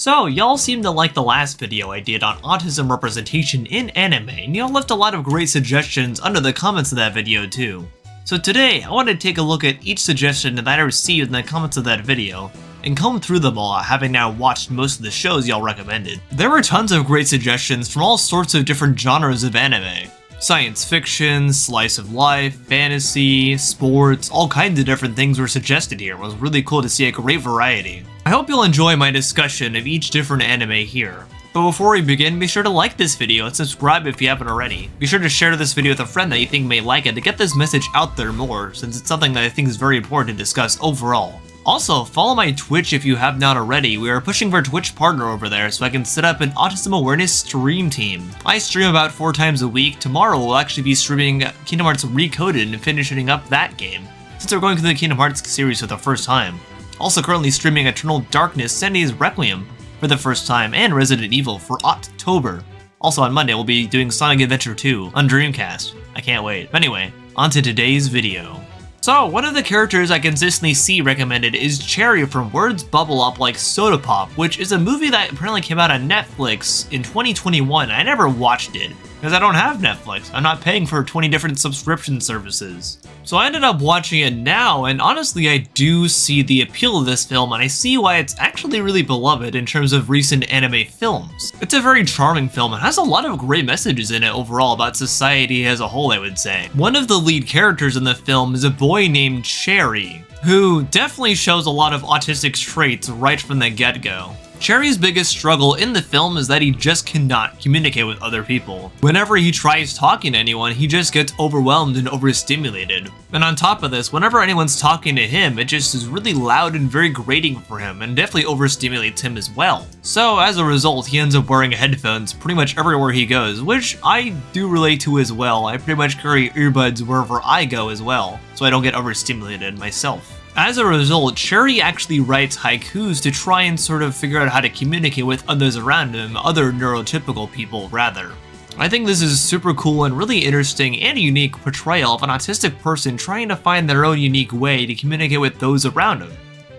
So, y'all seem to like the last video I did on autism representation in anime, and y'all left a lot of great suggestions under the comments of that video too. So today, I want to take a look at each suggestion that I received in the comments of that video, and comb through them all, having now watched most of the shows y'all recommended. There were tons of great suggestions from all sorts of different genres of anime. Science fiction, slice of life, fantasy, sports, all kinds of different things were suggested here. It was really cool to see a great variety. I hope you'll enjoy my discussion of each different anime here. But before we begin, be sure to like this video and subscribe if you haven't already. Be sure to share this video with a friend that you think may like it to get this message out there more, since it's something that I think is very important to discuss overall. Also, follow my Twitch if you have not already. We are pushing for a Twitch partner over there so I can set up an autism awareness stream team. I stream about 4 times a week. Tomorrow we'll actually be streaming Kingdom Hearts Recoded and finishing up that game, since we're going through the Kingdom Hearts series for the first time. Also currently streaming Eternal Darkness, Sandy's Requiem for the first time, and Resident Evil for October. Also on Monday we'll be doing Sonic Adventure 2 on Dreamcast. I can't wait. But anyway, on to today's video. So, one of the characters I consistently see recommended is Cherry from Words Bubble Up Like Soda Pop, which is a movie that apparently came out on Netflix in 2021. I never watched it, because I don't have Netflix. I'm not paying for 20 different subscription services. So I ended up watching it now, and honestly I do see the appeal of this film, and I see why it's actually really beloved in terms of recent anime films. It's a very charming film and has a lot of great messages in it overall about society as a whole, I would say. One of the lead characters in the film is a boy named Cherry, who definitely shows a lot of autistic traits right from the get-go. Cherry's biggest struggle in the film is that he just cannot communicate with other people. Whenever he tries talking to anyone, he just gets overwhelmed and overstimulated. And on top of this, whenever anyone's talking to him, it just is really loud and very grating for him, and definitely overstimulates him as well. So as a result, he ends up wearing headphones pretty much everywhere he goes, which I do relate to as well. I pretty much carry earbuds wherever I go as well, so I don't get overstimulated myself. As a result, Cherry actually writes haikus to try and sort of figure out how to communicate with others around him, other neurotypical people rather. I think this is super cool and really interesting and unique portrayal of an autistic person trying to find their own unique way to communicate with those around him.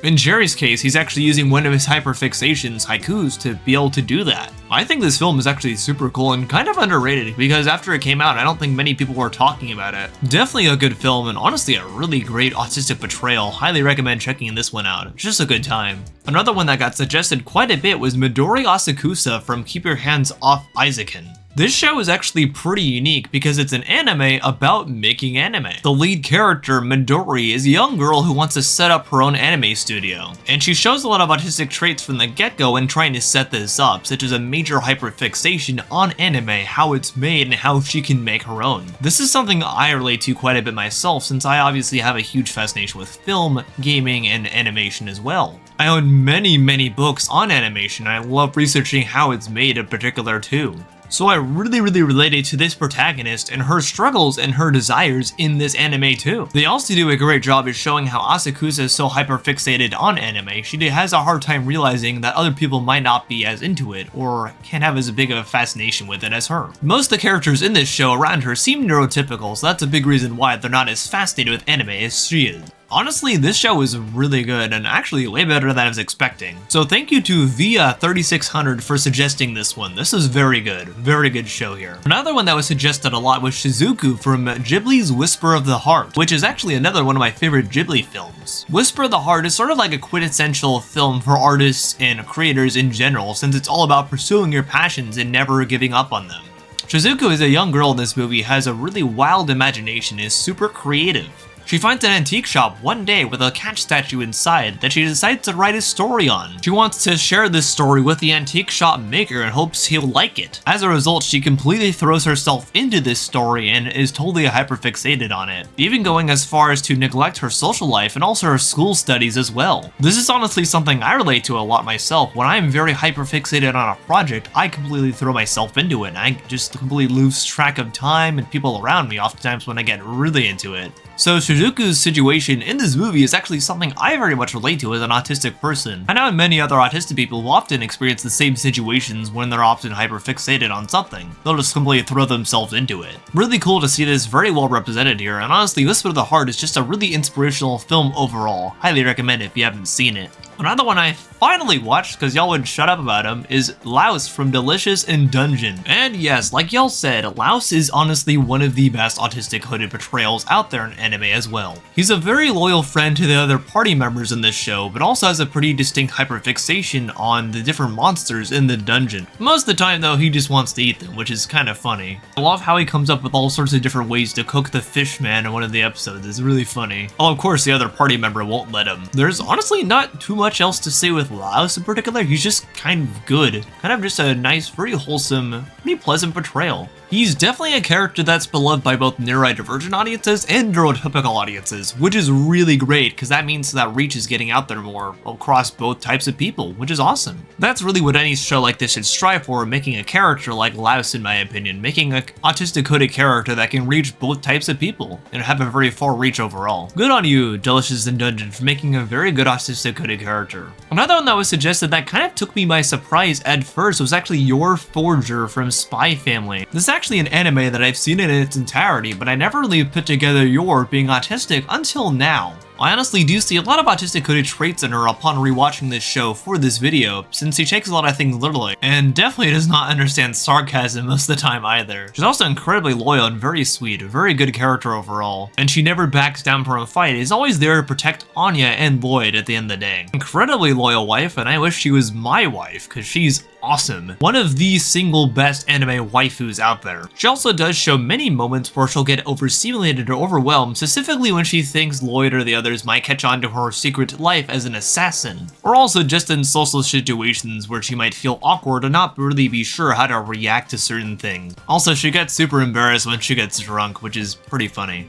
In Cherry's case, he's actually using one of his hyperfixations, haikus, to be able to do that. I think this film is actually super cool and kind of underrated, because after it came out, I don't think many people were talking about it. Definitely a good film, and honestly a really great autistic portrayal. Highly recommend checking this one out. It's just a good time. Another one that got suggested quite a bit was Madori Asakusa from Keep Your Hands Off Isaacin. This show is actually pretty unique because it's an anime about making anime. The lead character, Madori, is a young girl who wants to set up her own anime studio, and she shows a lot of autistic traits from the get-go in trying to set this up, such as a major hyperfixation on anime, how it's made, and how she can make her own. This is something I relate to quite a bit myself, since I obviously have a huge fascination with film, gaming, and animation as well. I own many books on animation, and I love researching how it's made in particular too. So I really related to this protagonist and her struggles and her desires in this anime too. They also do a great job of showing how Asakusa is so hyperfixated on anime. She has a hard time realizing that other people might not be as into it or can't have as big of a fascination with it as her. Most of the characters in this show around her seem neurotypical, so that's a big reason why they're not as fascinated with anime as she is. Honestly, this show is really good and actually way better than I was expecting. So thank you to Via3600 for suggesting this one. This is very good show here. Another one that was suggested a lot was Shizuku from Ghibli's Whisper of the Heart, which is actually another one of my favorite Ghibli films. Whisper of the Heart is sort of like a quintessential film for artists and creators in general, since it's all about pursuing your passions and never giving up on them. Shizuku is a young girl in this movie, has a really wild imagination, and is super creative. She finds an antique shop one day with a cat statue inside that she decides to write a story on. She wants to share this story with the antique shop maker and hopes he'll like it. As a result, she completely throws herself into this story and is totally hyperfixated on it, even going as far as to neglect her social life and also her school studies as well. This is honestly something I relate to a lot myself. When I'm very hyperfixated on a project, I completely throw myself into it, and I just completely lose track of time and people around me oftentimes when I get really into it. So Shizuku's situation in this movie is actually something I very much relate to as an autistic person. I know many other autistic people who often experience the same situations when they're often hyperfixated on something. They'll just completely throw themselves into it. Really cool to see this very well represented here, and honestly, Whisper of the Heart is just a really inspirational film overall. Highly recommend it if you haven't seen it. Another one I finally watched because y'all would shut up about him is Laos from Delicious in Dungeon. And yes, like y'all said, Laos is honestly one of the best autistic hooded portrayals out there in anime as well. He's a very loyal friend to the other party members in this show, but also has a pretty distinct hyperfixation on the different monsters in the dungeon. Most of the time though, he just wants to eat them, which is kind of funny. I love how he comes up with all sorts of different ways to cook the fish man in one of the episodes. It's really funny. Oh, of course the other party member won't let him. There's honestly not too much else to say with Laos in particular. He's just kind of good. Kind of just a nice, very wholesome, pretty pleasant portrayal. He's definitely a character that's beloved by both neurodivergent audiences and neurotypical audiences, which is really great because that means that reach is getting out there more across both types of people, which is awesome. That's really what any show like this should strive for, making a character like Laos in my opinion, making an autistic hooded character that can reach both types of people and have a very far reach overall. Good on you, Delicious in Dungeon, for making a very good autistic hooded character. Another one that was suggested that kind of took me by surprise at first was actually Your Forger from Spy Family. This is actually an anime that I've seen in its entirety, but I never really put together Yor being autistic until now. I honestly do see a lot of autistic coded traits in her upon rewatching this show for this video, since she takes a lot of things literally, and definitely does not understand sarcasm most of the time either. She's also incredibly loyal and very sweet, a very good character overall, and she never backs down from a fight, is always there to protect Anya and Lloyd at the end of the day. Incredibly loyal wife, and I wish she was my wife, cause she's awesome. One of the single best anime waifus out there. She also does show many moments where she'll get overstimulated or overwhelmed, specifically when she thinks Lloyd or the others might catch on to her secret life as an assassin, or also just in social situations where she might feel awkward and not really be sure how to react to certain things. Also, she gets super embarrassed when she gets drunk, which is pretty funny.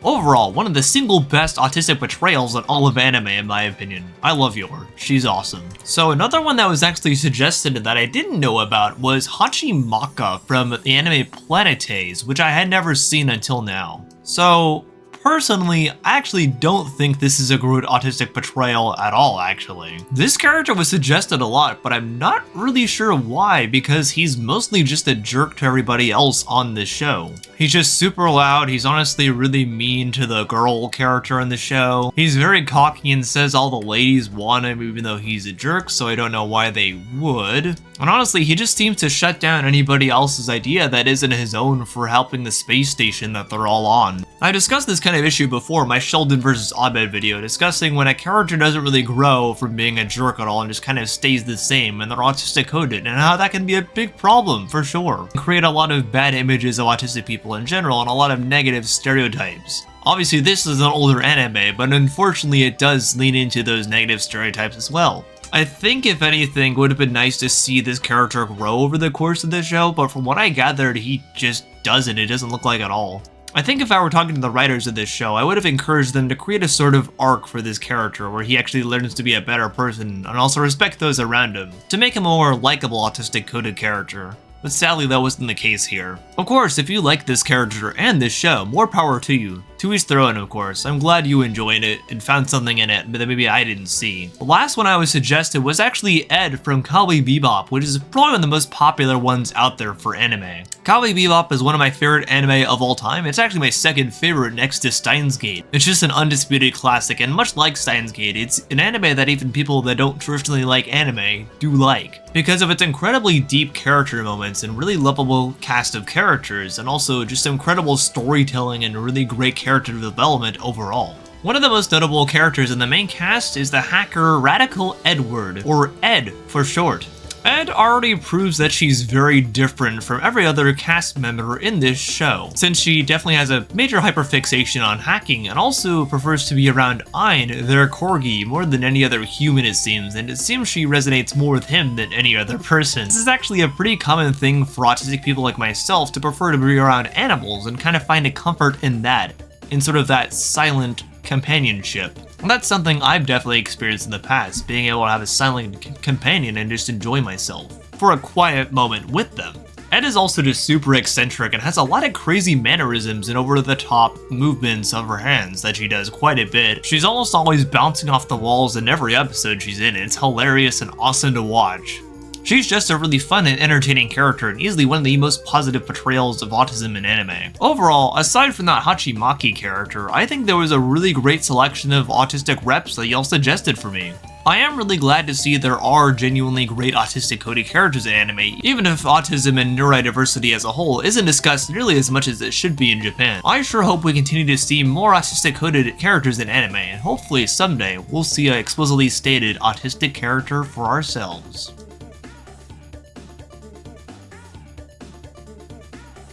Overall, one of the single best autistic portrayals in all of anime in my opinion. I love Yor, she's awesome. So another one that was actually suggested that I didn't know about was Hachimaka from the anime Planetes, which I had never seen until now. So personally, I actually don't think this is a good autistic portrayal at all, actually. This character was suggested a lot, but I'm not really sure why, because he's mostly just a jerk to everybody else on this show. He's just super loud, he's honestly really mean to the girl character in the show. He's very cocky and says all the ladies want him even though he's a jerk, so I don't know why they would. And honestly, he just seems to shut down anybody else's idea that isn't his own for helping the space station that they're all on. I discussed this kind of issue before in my Sheldon vs. Abed video, discussing when a character doesn't really grow from being a jerk at all and just kind of stays the same and they're autistic coded, and how that can be a big problem for sure. Create a lot of bad images of autistic people in general and a lot of negative stereotypes. Obviously this is an older anime, but unfortunately it does lean into those negative stereotypes as well. I think if anything, it would have been nice to see this character grow over the course of the show, but from what I gathered, he just doesn't. It doesn't look like at all. I think if I were talking to the writers of this show, I would have encouraged them to create a sort of arc for this character where he actually learns to be a better person and also respect those around him, to make him a more likable autistic coded character. But sadly that wasn't the case here. Of course, if you like this character and this show, more power to you. To each their own, of course. I'm glad you enjoyed it and found something in it that maybe I didn't see. The last one I was suggested was actually Ed from Cowboy Bebop, which is probably one of the most popular ones out there for anime. Cowboy Bebop is one of my favorite anime of all time. It's actually my second favorite next to Steins Gate. It's just an undisputed classic, and much like Steins Gate, it's an anime that even people that don't traditionally like anime do like, because of its incredibly deep character moments and really lovable cast of characters, and also just incredible storytelling and really great character development overall. One of the most notable characters in the main cast is the hacker Radical Edward, or Ed for short. Ed already proves that she's very different from every other cast member in this show, since she definitely has a major hyperfixation on hacking and also prefers to be around Ein, their corgi, more than any other human it seems, and it seems she resonates more with him than any other person. This is actually a pretty common thing for autistic people like myself to prefer to be around animals and kind of find a comfort in that, in sort of that silent companionship. And that's something I've definitely experienced in the past, being able to have a silent companion and just enjoy myself for a quiet moment with them. Ed is also just super eccentric and has a lot of crazy mannerisms and over-the-top movements of her hands that she does quite a bit. She's almost always bouncing off the walls in every episode she's in. It's hilarious and awesome to watch. She's just a really fun and entertaining character and easily one of the most positive portrayals of autism in anime. Overall, aside from that Hachimaki character, I think there was a really great selection of autistic reps that y'all suggested for me. I am really glad to see there are genuinely great autistic coded characters in anime, even if autism and neurodiversity as a whole isn't discussed nearly as much as it should be in Japan. I sure hope we continue to see more autistic coded characters in anime, and hopefully someday we'll see an explicitly stated autistic character for ourselves.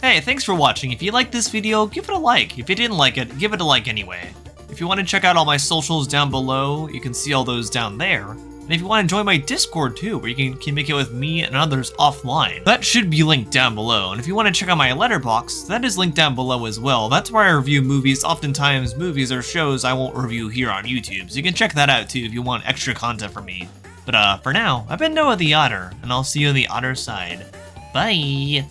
Hey, thanks for watching. If you liked this video, give it a like. If you didn't like it, give it a like anyway. If you want to check out all my socials down below, you can see all those down there. And if you want to join my Discord too, where you can communicate with me and others offline, that should be linked down below. And if you want to check out my letterbox, that is linked down below as well. That's where I review movies, oftentimes movies or shows I won't review here on YouTube. So you can check that out too if you want extra content from me. But for now, I've been Noah the Otter, and I'll see you on the otter side. Bye!